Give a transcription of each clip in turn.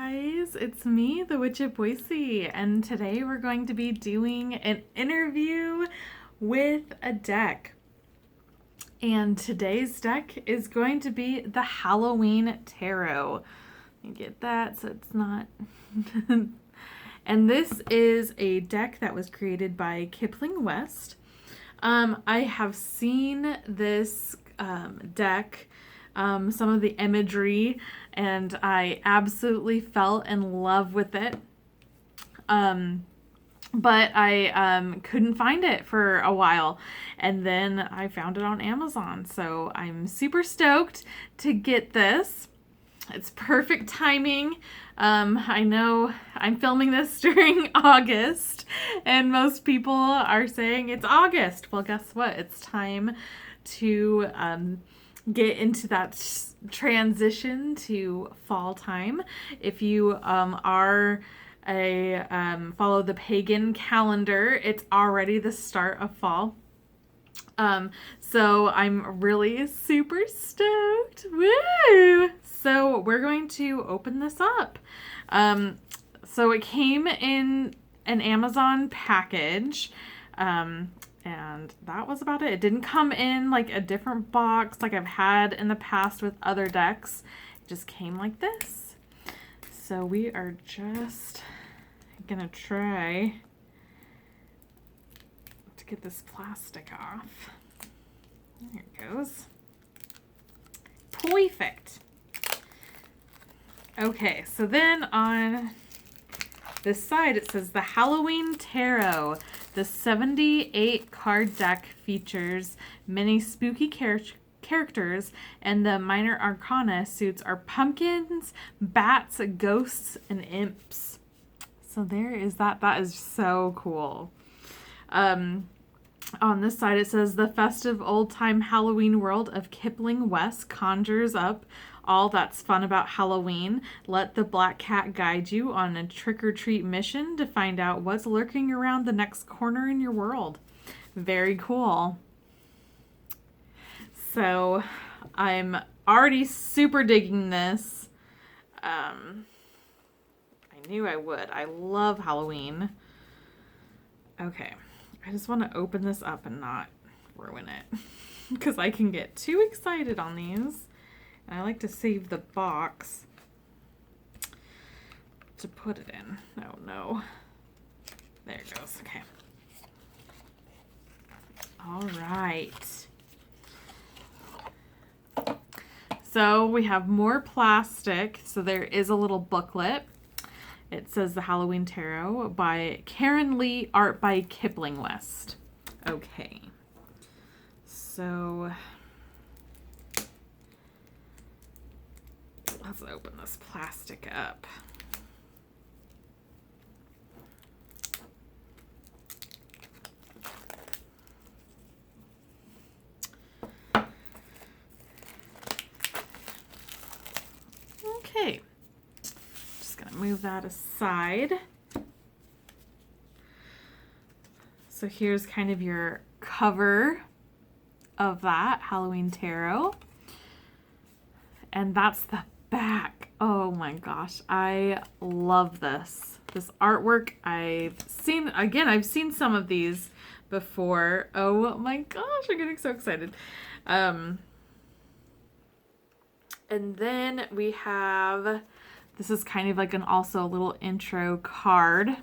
guys, it's me, the Witch of Boise, and today we're going to be doing an interview with a deck. And today's deck is going to be the Halloween Tarot. You get that so it's not... And this is a deck that was created by Kipling West. I have seen this deck, some of the imagery, and I absolutely fell in love with it. But I couldn't find it for a while, and then I found it on Amazon. So I'm super stoked to get this. It's perfect timing. I know I'm filming this during August, and most people are saying it's August. Well, guess what? It's time to get into that transition to fall time. If you are follow the pagan calendar, it's already the start of fall. So I'm really super stoked. Woo! So we're going to open this up. So it came in an Amazon package. And that was about it. It didn't come in like a different box like I've had in the past with other decks. It just came like this. So we are just gonna try to get this plastic off. There it goes. Perfect. Okay, so then on this side it says the Halloween Tarot. The 78 card deck features many spooky characters, and the minor arcana suits are pumpkins, bats, ghosts, and imps. So there is that. That is so cool. On this side it says the festive old-time Halloween world of Kipling West conjures up all that's fun about Halloween. Let the black cat guide you on a trick-or-treat mission to find out what's lurking around the next corner in your world. Very cool. So I'm already super digging this. I knew I would. I love Halloween. Okay. I just want to open this up and not ruin it because I can get too excited on these. And I like to save the box to put it in. Oh no. There it goes. Okay. All right. So we have more plastic. So there is a little booklet. It says the Halloween Tarot by Karen Lee, art by Kipling West. Okay. So let's open this plastic up. Okay. Just gonna move that aside. So here's kind of your cover of that Halloween Tarot. And that's the back. Oh my gosh, I love this artwork. I've seen some of these before. Oh my gosh, I'm getting so excited. And then we have, this is kind of like also a little intro card.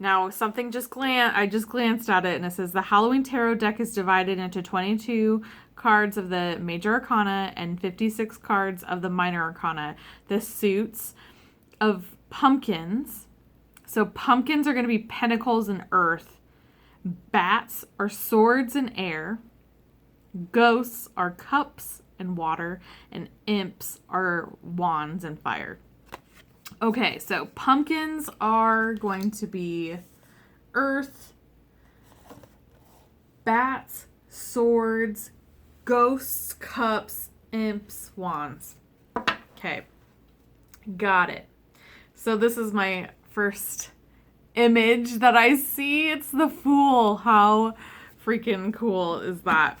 Now, something I just glanced at it, and it says the Halloween Tarot deck is divided into 22 cards of the major arcana and 56 cards of the minor arcana. The suits of pumpkins. So pumpkins are going to be pentacles and earth. Bats are swords and air. Ghosts are cups and water. And imps are wands and fire. Okay, so pumpkins are going to be earth, bats, swords, ghosts, cups, imps, wands. Okay, got it. So this is my first image that I see. It's the Fool. How freaking cool is that?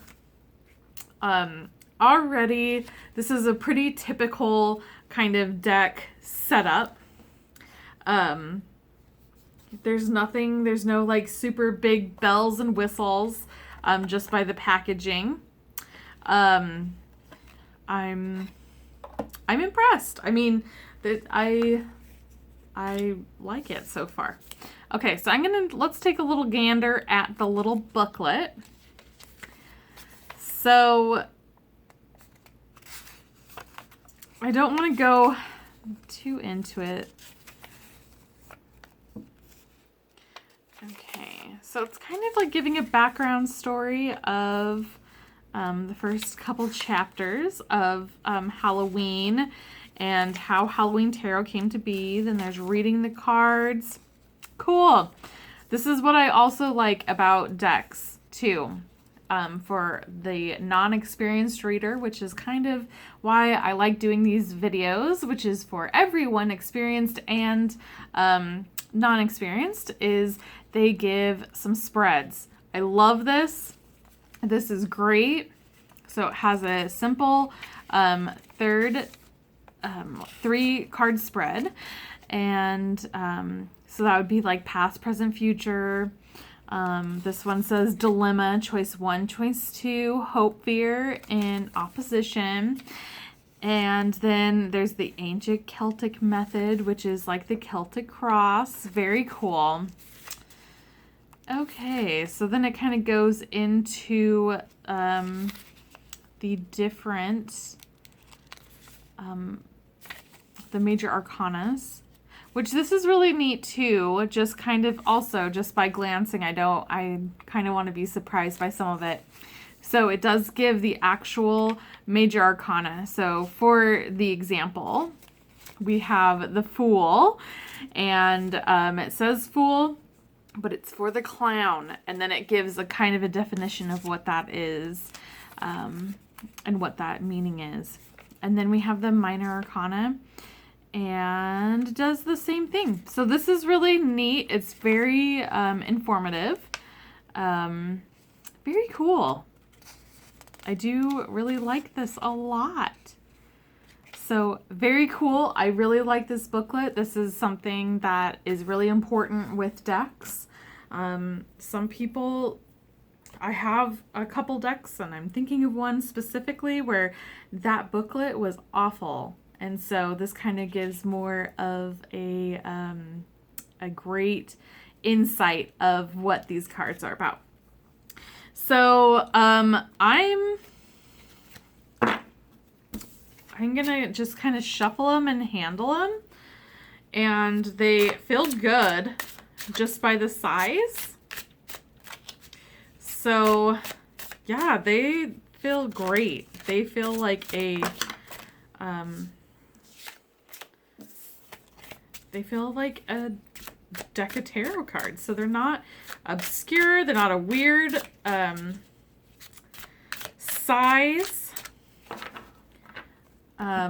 Already, this is a pretty typical kind of deck setup. There's no like super big bells and whistles, just by the packaging. I'm impressed. I mean, I like it so far. Okay, so let's take a little gander at the little booklet. So I don't want to go too into it. Okay, so it's kind of like giving a background story of the first couple chapters of Halloween and how Halloween Tarot came to be. Then there's reading the cards. Cool. This is what I also like about decks too. For the non-experienced reader, which is kind of why I like doing these videos, which is for everyone, experienced and non-experienced, is they give some spreads. I love this. This is great. So it has a simple 3-card spread. And so that would be like past, present, future. This one says dilemma, choice 1, choice 2, hope, fear, and opposition. And then there's the ancient Celtic method, which is like the Celtic cross. Very cool. Okay, so then it kind of goes into the different, the major arcanas. Which this is really neat too, just kind of also just by glancing, I kind of want to be surprised by some of it. So it does give the actual major arcana. So for the example, we have the Fool, and it says Fool, but it's for the clown. And then it gives a kind of a definition of what that is, and what that meaning is. And then we have the minor arcana, and does the same thing. So this is really neat. It's very informative. Very cool. I do really like this a lot. So very cool. I really like this booklet. This is something that is really important with decks. Some people, I have a couple decks, and I'm thinking of one specifically where that booklet was awful. And so this kind of gives more of a great insight of what these cards are about. So I'm gonna just kind of shuffle them and handle them, and they feel good just by the size. So yeah, they feel great. They feel like a they feel like a deck of tarot cards. So they're not obscure. They're not a weird size.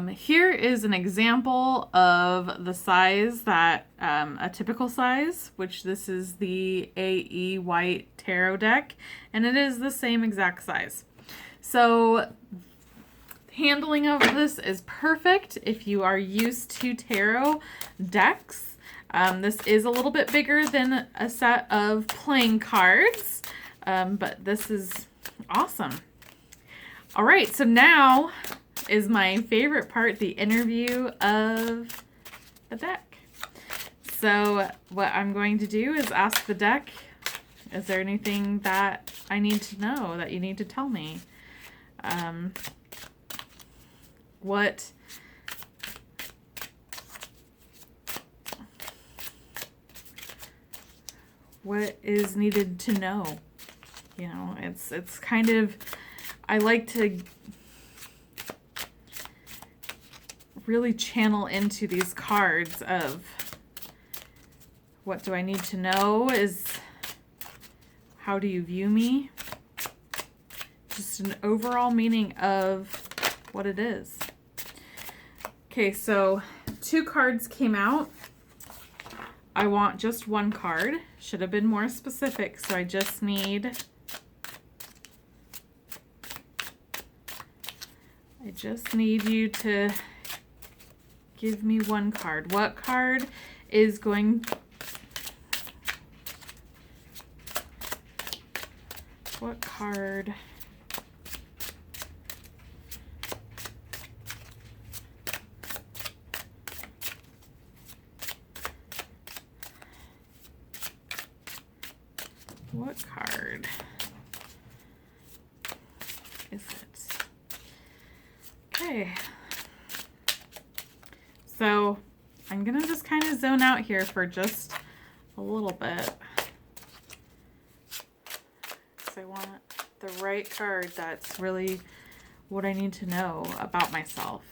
Here is an example of the size that, a typical size, which this is the AE White Tarot deck, and it is the same exact size. So handling of this is perfect if you are used to tarot decks. This is a little bit bigger than a set of playing cards, but this is awesome. All right, so now is my favorite part, the interview of the deck. So what I'm going to do is ask the deck, is there anything that I need to know that you need to tell me? What is needed to know? You know, it's kind of, I like to really channel into these cards of what do I need to know, is how do you view me? Just an overall meaning of what it is. Okay, so 2 cards came out. I want just 1 card. Should have been more specific, so I just need you to give me one card. What card is going... What card... What card is it? Okay. So I'm going to just kind of zone out here for just a little bit. Because I want the right card that's really what I need to know about myself.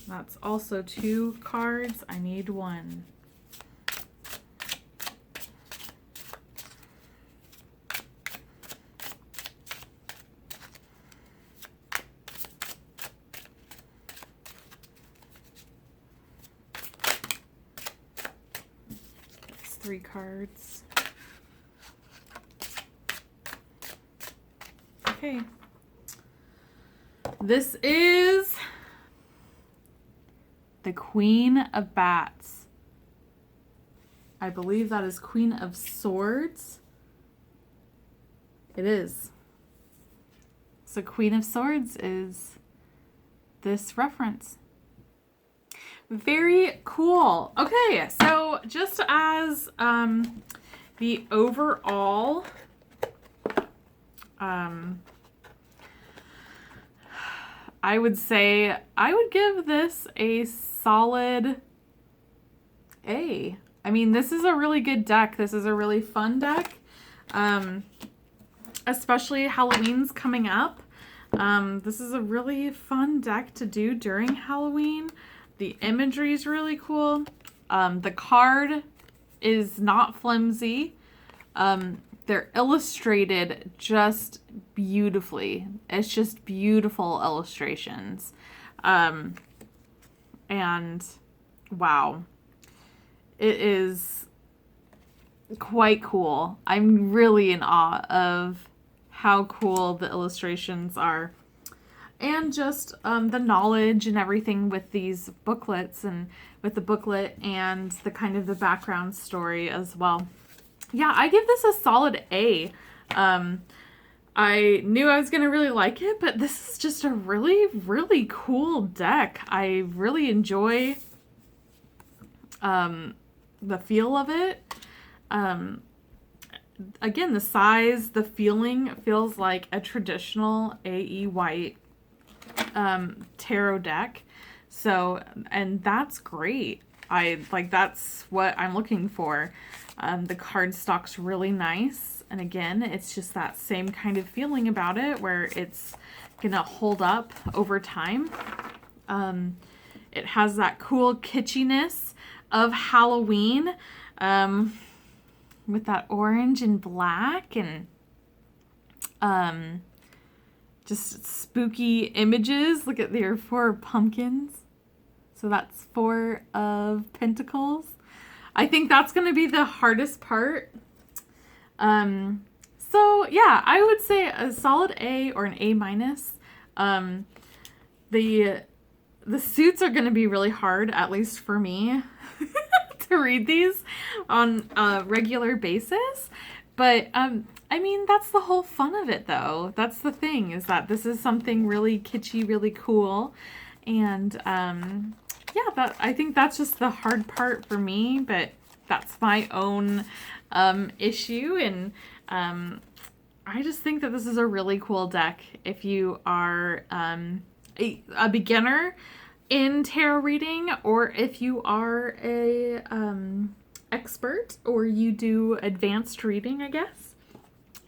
That's also 2 cards. I need 1. That's 3 cards. Okay. This is the Queen of Bats. I believe that is Queen of Swords. It is. So Queen of Swords is this reference. Very cool. Okay, so just as the overall I would say I would give this a solid A. I mean, this is a really good deck. This is a really fun deck. Especially Halloween's coming up. This is a really fun deck to do during Halloween. The imagery is really cool. The card is not flimsy. They're illustrated just beautifully. It's just beautiful illustrations. And wow, it is quite cool. I'm really in awe of how cool the illustrations are. And just the knowledge and everything with these booklets and with the booklet and the kind of the background story as well. Yeah, I give this a solid A. I knew I was going to really like it, but this is just a really, really cool deck. I really enjoy the feel of it. Again, the size, the feeling feels like a traditional A.E. White tarot deck. So, and that's great. That's what I'm looking for. The cardstock's really nice. And again, it's just that same kind of feeling about it where it's gonna hold up over time. It has that cool kitschiness of Halloween with that orange and black and just spooky images. Look at there, 4 pumpkins. So that's 4 of Pentacles. I think that's going to be the hardest part. So yeah, I would say a solid A or an A minus. The suits are going to be really hard, at least for me, to read these on a regular basis. But I mean, that's the whole fun of it, though. That's the thing, is that this is something really kitschy, really cool. And yeah, I think that's just the hard part for me, but that's my own issue. And I just think that this is a really cool deck if you are a beginner in tarot reading, or if you are a expert, or you do advanced reading, I guess.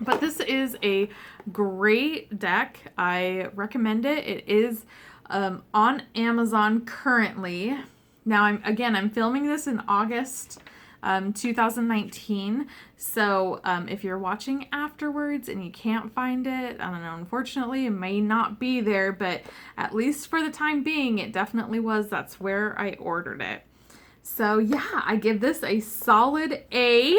But this is a great deck. I recommend it. It is on Amazon currently. Now, I'm filming this in August 2019. So if you're watching afterwards and you can't find it, I don't know, unfortunately, it may not be there, but at least for the time being, it definitely was. That's where I ordered it. So yeah, I give this a solid A.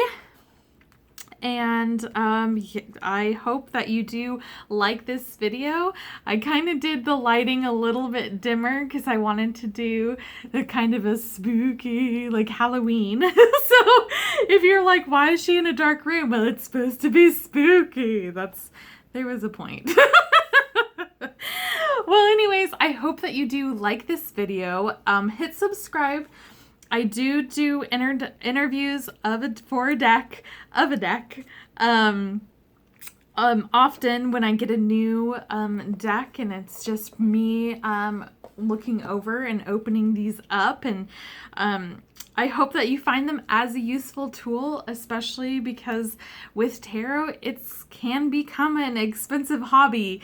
And I hope that you do like this video. I kind of did the lighting a little bit dimmer because I wanted to do the kind of a spooky, like Halloween. So if you're like, why is she in a dark room? Well, it's supposed to be spooky. There was a point. Well, anyways, I hope that you do like this video. Hit subscribe. I do interviews for a deck. Often when I get a new deck, and it's just me looking over and opening these up, and I hope that you find them as a useful tool, especially because with tarot, it can become an expensive hobby.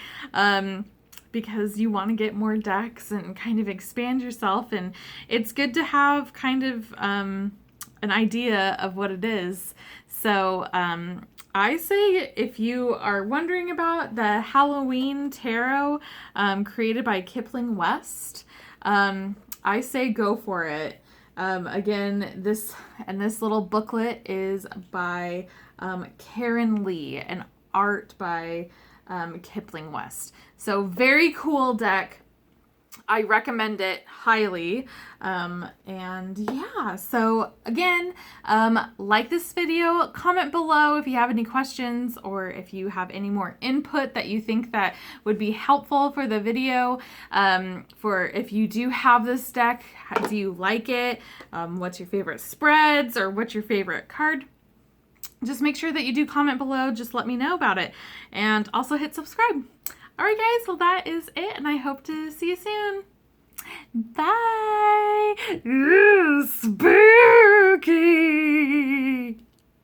Because you want to get more decks and kind of expand yourself, and it's good to have kind of an idea of what it is. So I say if you are wondering about the Halloween tarot created by Kipling West, I say go for it. Again, this little booklet is by Karen Lee, and art by Kipling West. So very cool deck. I recommend it highly. And yeah, so again, like this video, comment below if you have any questions, or if you have any more input that you think that would be helpful for the video. For if you do have this deck, do you like it? What's your favorite spreads, or what's your favorite card? Just make sure that you do comment below. Just let me know about it. And also hit subscribe. All right, guys. Well, that is it. And I hope to see you soon. Bye. Ooh, spooky.